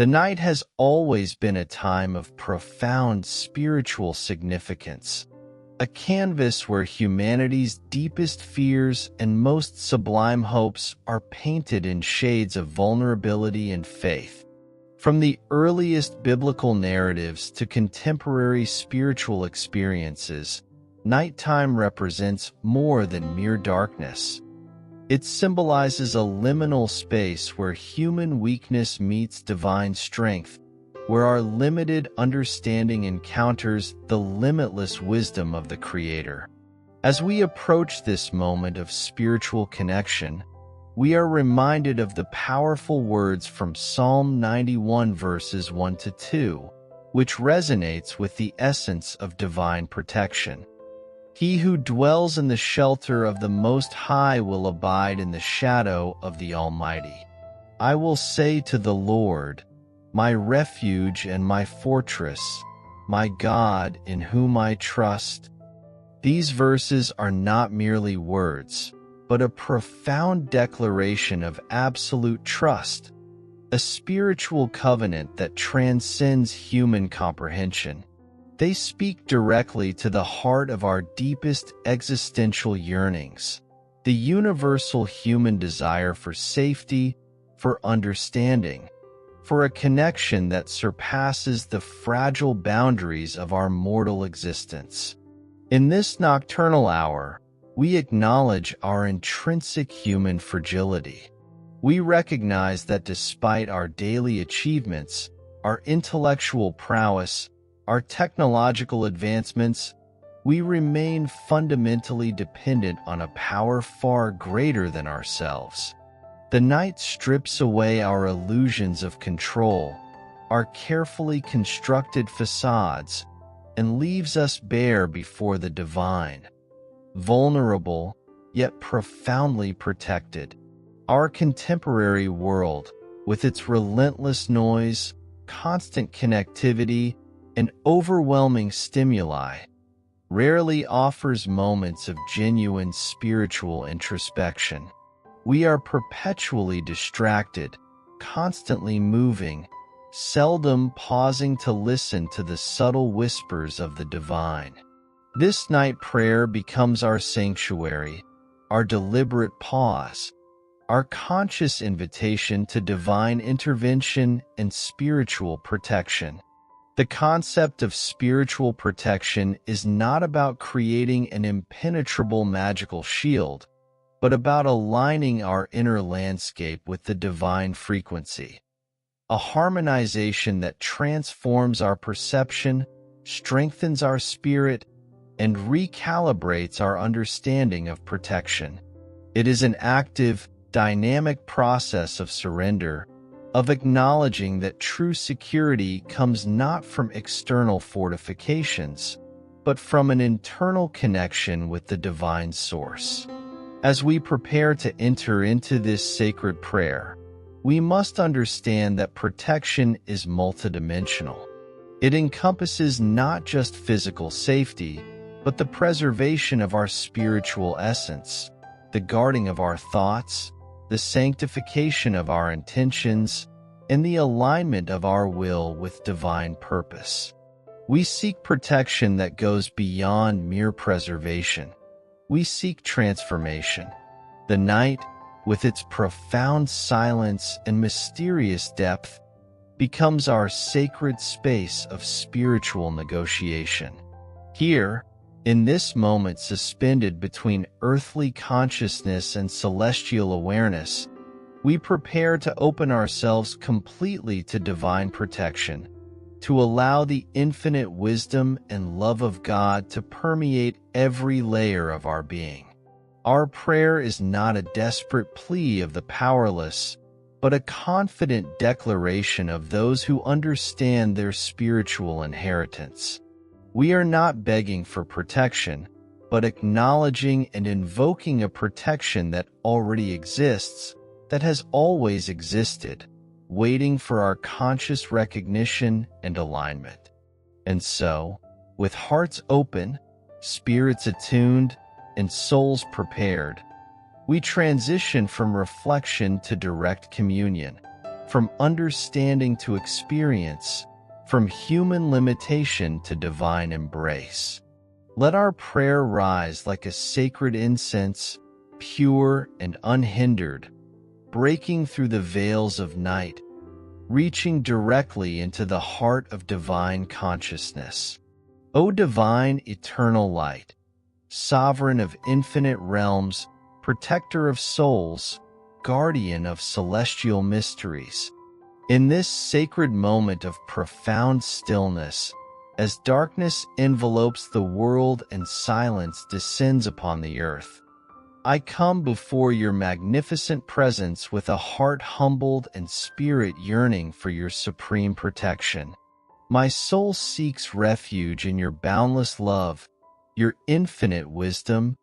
The night has always been a time of profound spiritual significance, a canvas where humanity's deepest fears and most sublime hopes are painted in shades of vulnerability and faith. From the earliest biblical narratives to contemporary spiritual experiences, nighttime represents more than mere darkness. It symbolizes a liminal space where human weakness meets divine strength, where our limited understanding encounters the limitless wisdom of the Creator. As we approach this moment of spiritual connection, we are reminded of the powerful words from Psalm 91 verses 1 to 2, which resonates with the essence of divine protection. He who dwells in the shelter of the Most High will abide in the shadow of the Almighty. I will say to the Lord, my refuge and my fortress, my God in whom I trust. These verses are not merely words, but a profound declaration of absolute trust, a spiritual covenant that transcends human comprehension. They speak directly to the heart of our deepest existential yearnings, the universal human desire for safety, for understanding, for a connection that surpasses the fragile boundaries of our mortal existence. In this nocturnal hour, we acknowledge our intrinsic human fragility. We recognize that despite our daily achievements, our intellectual prowess, our technological advancements, we remain fundamentally dependent on a power far greater than ourselves. The night strips away our illusions of control, our carefully constructed facades, and leaves us bare before the divine. Vulnerable, yet profoundly protected. Our contemporary world, with its relentless noise, constant connectivity, and overwhelming stimuli, rarely offers moments of genuine spiritual introspection. We are perpetually distracted, constantly moving, seldom pausing to listen to the subtle whispers of the divine. This night prayer becomes our sanctuary, our deliberate pause, our conscious invitation to divine intervention and spiritual protection. The concept of spiritual protection is not about creating an impenetrable magical shield, but about aligning our inner landscape with the divine frequency. A harmonization that transforms our perception, strengthens our spirit, and recalibrates our understanding of protection. It is an active, dynamic process of surrender, of acknowledging that true security comes not from external fortifications, but from an internal connection with the divine source. As we prepare to enter into this sacred prayer, we must understand that protection is multidimensional. It encompasses not just physical safety, but the preservation of our spiritual essence, the guarding of our thoughts, the sanctification of our intentions, and the alignment of our will with divine purpose. We seek protection that goes beyond mere preservation. We seek transformation. The night, with its profound silence and mysterious depth, becomes our sacred space of spiritual negotiation. Here, in this moment suspended between earthly consciousness and celestial awareness, we prepare to open ourselves completely to divine protection, to allow the infinite wisdom and love of God to permeate every layer of our being. Our prayer is not a desperate plea of the powerless, but a confident declaration of those who understand their spiritual inheritance. We are not begging for protection, but acknowledging and invoking a protection that already exists, that has always existed, waiting for our conscious recognition and alignment. And so, with hearts open, spirits attuned, and souls prepared, we transition from reflection to direct communion, from understanding to experience, from human limitation to divine embrace. Let our prayer rise like a sacred incense, pure and unhindered, breaking through the veils of night, reaching directly into the heart of divine consciousness. O divine eternal light, sovereign of infinite realms, protector of souls, guardian of celestial mysteries, in this sacred moment of profound stillness, as darkness envelopes the world and silence descends upon the earth, I come before your magnificent presence with a heart humbled and spirit yearning for your supreme protection. My soul seeks refuge in your boundless love, your infinite wisdom,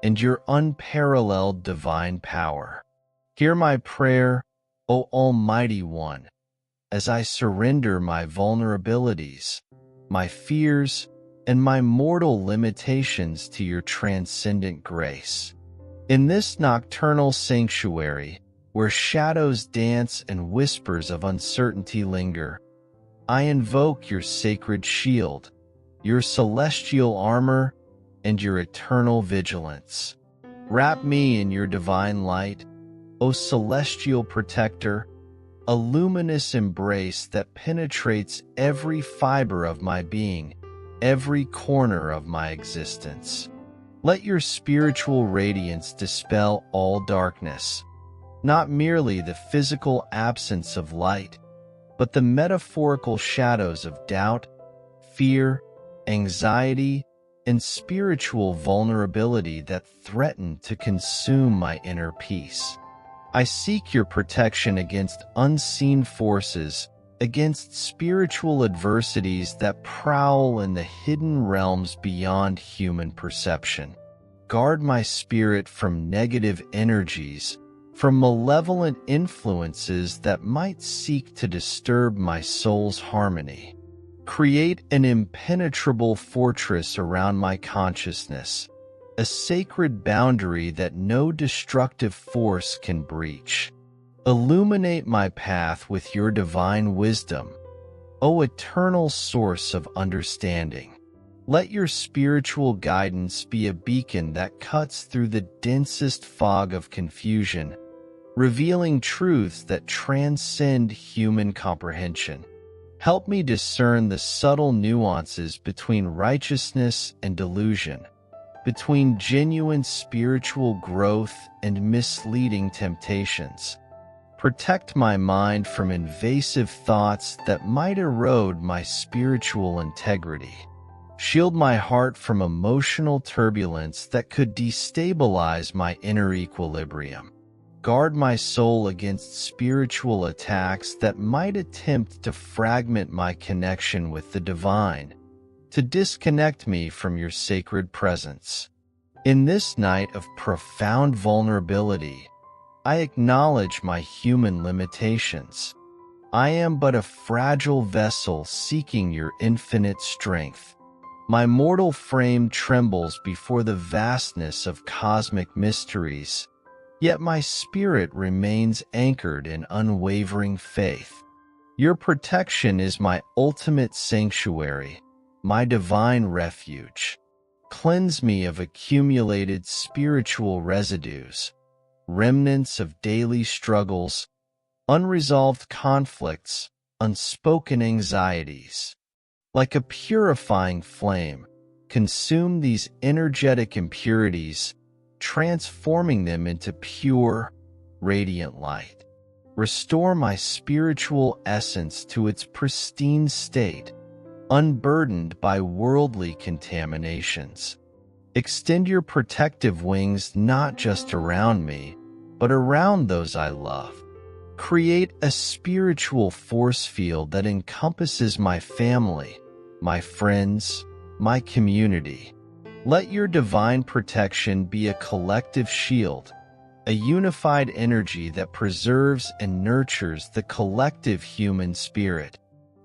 and your unparalleled divine power. Hear my prayer, O Almighty One, as I surrender my vulnerabilities, my fears, and my mortal limitations to your transcendent grace. In this nocturnal sanctuary, where shadows dance and whispers of uncertainty linger, I invoke your sacred shield, your celestial armor, and your eternal vigilance. Wrap me in your divine light, O celestial protector, a luminous embrace that penetrates every fiber of my being, every corner of my existence. Let your spiritual radiance dispel all darkness, not merely the physical absence of light, but the metaphorical shadows of doubt, fear, anxiety, and spiritual vulnerability that threaten to consume my inner peace. I seek your protection against unseen forces, against spiritual adversities that prowl in the hidden realms beyond human perception. Guard my spirit from negative energies, from malevolent influences that might seek to disturb my soul's harmony. Create an impenetrable fortress around my consciousness, a sacred boundary that no destructive force can breach. Illuminate my path with your divine wisdom, O eternal source of understanding. Let your spiritual guidance be a beacon that cuts through the densest fog of confusion, revealing truths that transcend human comprehension. Help me discern the subtle nuances between righteousness and delusion, between genuine spiritual growth and misleading temptations. Protect my mind from invasive thoughts that might erode my spiritual integrity. Shield my heart from emotional turbulence that could destabilize my inner equilibrium. Guard my soul against spiritual attacks that might attempt to fragment my connection with the divine, to disconnect me from your sacred presence. In this night of profound vulnerability, I acknowledge my human limitations. I am but a fragile vessel seeking your infinite strength. My mortal frame trembles before the vastness of cosmic mysteries, yet my spirit remains anchored in unwavering faith. Your protection is my ultimate sanctuary, my divine refuge. Cleanse me of accumulated spiritual residues, remnants of daily struggles, unresolved conflicts, unspoken anxieties. Like a purifying flame, consume these energetic impurities, transforming them into pure, radiant light. Restore my spiritual essence to its pristine state, unburdened by worldly contaminations. Extend your protective wings not just around me, but around those I love. Create a spiritual force field that encompasses my family, my friends, my community. Let your divine protection be a collective shield, a unified energy that preserves and nurtures the collective human spirit.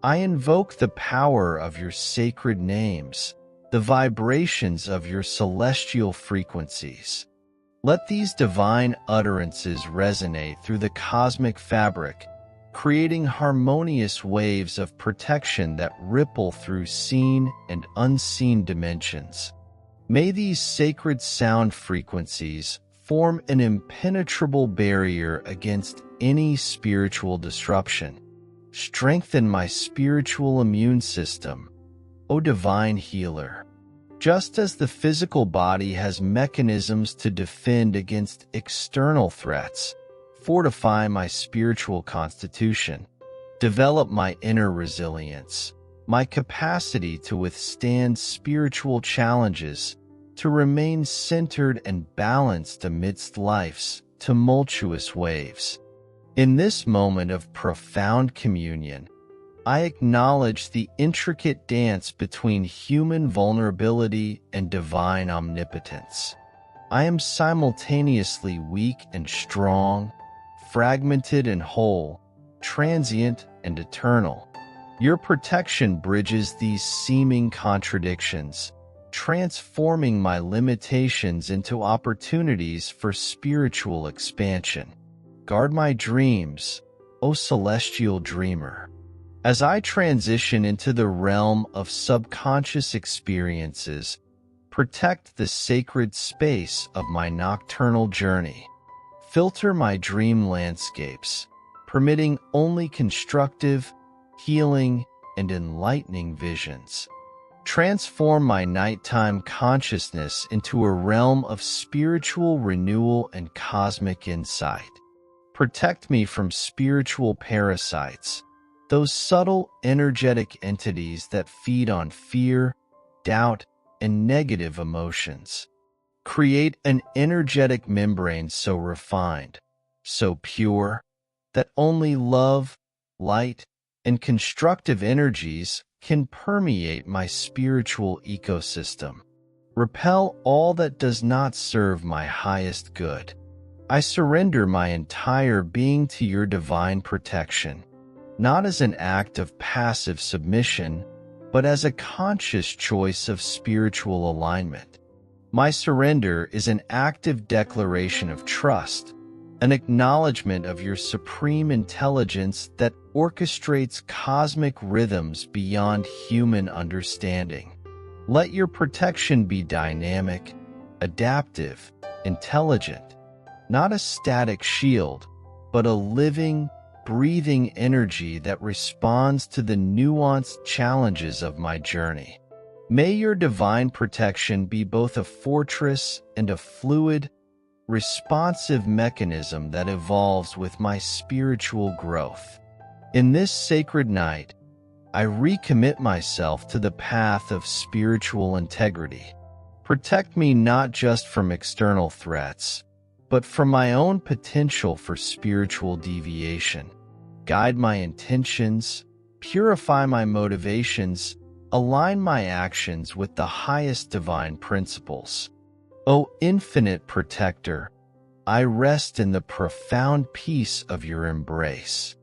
I invoke the power of your sacred names, the vibrations of your celestial frequencies. Let these divine utterances resonate through the cosmic fabric, creating harmonious waves of protection that ripple through seen and unseen dimensions. May these sacred sound frequencies form an impenetrable barrier against any spiritual disruption. Strengthen my spiritual immune system, O divine healer. Just as the physical body has mechanisms to defend against external threats, fortify my spiritual constitution. Develop my inner resilience, my capacity to withstand spiritual challenges, to remain centered and balanced amidst life's tumultuous waves. In this moment of profound communion, I acknowledge the intricate dance between human vulnerability and divine omnipotence. I am simultaneously weak and strong, fragmented and whole, transient and eternal. Your protection bridges these seeming contradictions, transforming my limitations into opportunities for spiritual expansion. Guard my dreams, O celestial dreamer. As I transition into the realm of subconscious experiences, protect the sacred space of my nocturnal journey. Filter my dream landscapes, permitting only constructive, healing, and enlightening visions. Transform my nighttime consciousness into a realm of spiritual renewal and cosmic insight. Protect me from spiritual parasites, those subtle, energetic entities that feed on fear, doubt, and negative emotions. Create an energetic membrane so refined, so pure, that only love, light, and constructive energies can permeate my spiritual ecosystem. Repel all that does not serve my highest good. I surrender my entire being to your divine protection, not as an act of passive submission, but as a conscious choice of spiritual alignment. My surrender is an active declaration of trust, an acknowledgement of your supreme intelligence that orchestrates cosmic rhythms beyond human understanding. Let your protection be dynamic, adaptive, intelligent, not a static shield, but a living, breathing energy that responds to the nuanced challenges of my journey. May your divine protection be both a fortress and a fluid, responsive mechanism that evolves with my spiritual growth. In this sacred night, I recommit myself to the path of spiritual integrity. Protect me not just from external threats, but from my own potential for spiritual deviation. Guide my intentions, purify my motivations, align my actions with the highest divine principles. O infinite protector, I rest in the profound peace of your embrace.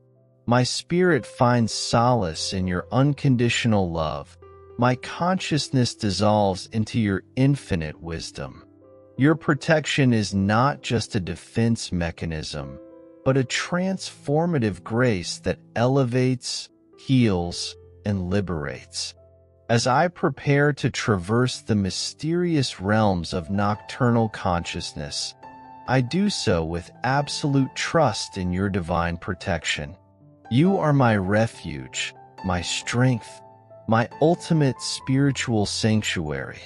My spirit finds solace in your unconditional love. My consciousness dissolves into your infinite wisdom. Your protection is not just a defense mechanism, but a transformative grace that elevates, heals, and liberates. As I prepare to traverse the mysterious realms of nocturnal consciousness, I do so with absolute trust in your divine protection. You are my refuge, my strength, my ultimate spiritual sanctuary.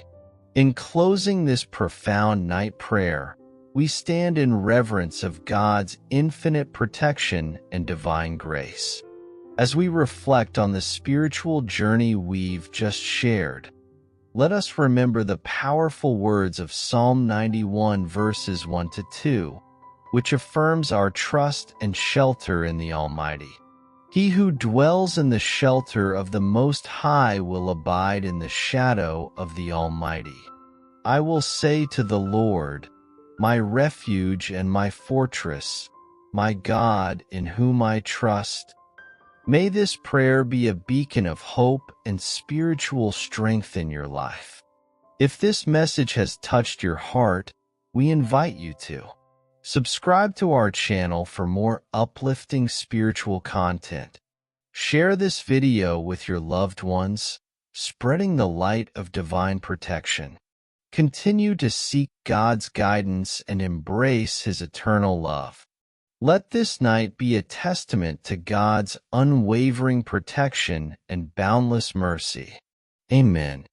In closing this profound night prayer, we stand in reverence of God's infinite protection and divine grace. As we reflect on the spiritual journey we've just shared, let us remember the powerful words of Psalm 91 verses 1-2, which affirms our trust and shelter in the Almighty. He who dwells in the shelter of the Most High will abide in the shadow of the Almighty. I will say to the Lord, my refuge and my fortress, my God in whom I trust. May this prayer be a beacon of hope and spiritual strength in your life. If this message has touched your heart, we invite you to Subscribe to our channel for more uplifting spiritual content. Share this video with your loved ones, spreading the light of divine protection. Continue to seek God's guidance and embrace His eternal love. Let this night be a testament to God's unwavering protection and boundless mercy. Amen.